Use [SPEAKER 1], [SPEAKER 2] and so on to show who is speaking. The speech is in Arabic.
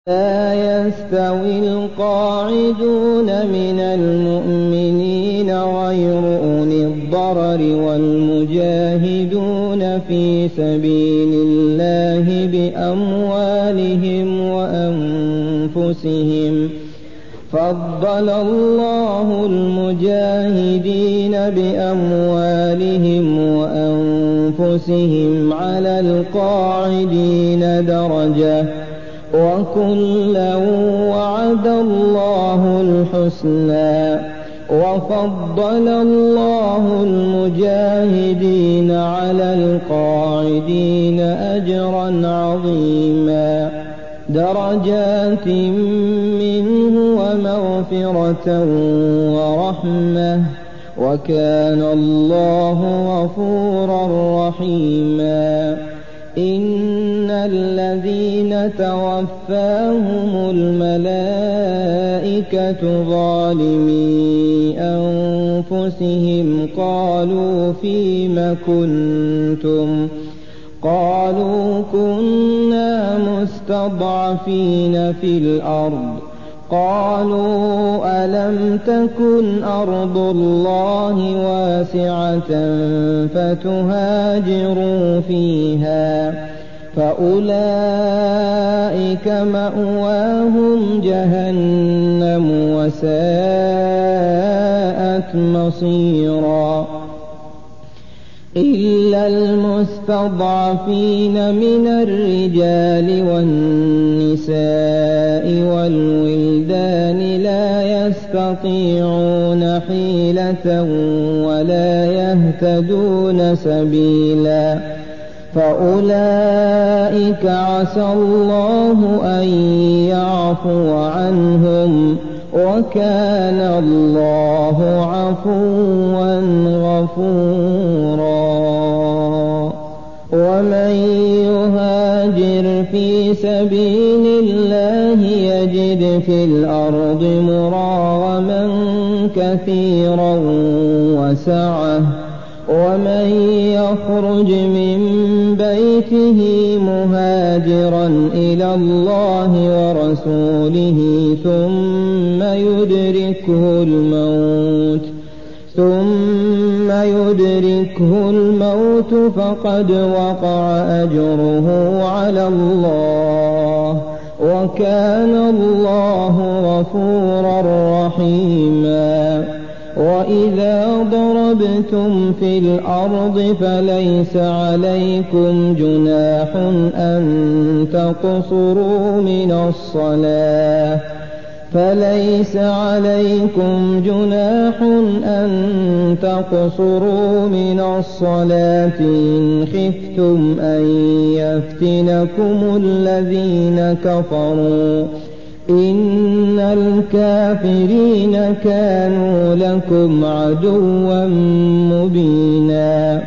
[SPEAKER 1] لا يستوي القاعدون من المؤمنين غير أولي الضرر والمجاهدون في سبيل الله بأموالهم وأنفسهم فضل الله المجاهدين بأموالهم وأنفسهم على القاعدين درجة وكلا وعد الله الحسنى وفضل الله المجاهدين على القاعدين أجرا عظيما درجات منه ومغفرة ورحمة وكان الله غفورا رحيما إن الذين توفاهم الملائكة ظالمي أنفسهم قالوا فيم كنتم قالوا كنا مستضعفين في الأرض قالوا ألم تكن أرض الله واسعة فتهاجروا فيها فأولئك مأواهم جهنم وساءت مصيرا إلا المستضعفين من الرجال والنساء والولدان لا يستطيعون حيلة ولا يهتدون سبيلا فأولئك عسى الله أن يعفو عنهم وكان الله عفوا غفورا ومن يهاجر في سبيل الله يجد في الأرض مراغما كثيرا وسعة ومن يخرج من بيته مهاجرا إلى الله ورسوله ثم يدركه الموت فقد وقع أجره على الله وكان الله غفورا رحيما وإذا ضربتم في الأرض فليس عليكم جناح أن تقصروا من الصلاة إن خفتم أن يفتنكم الذين كفروا إن الكافرين كانوا لكم عدوا مبينا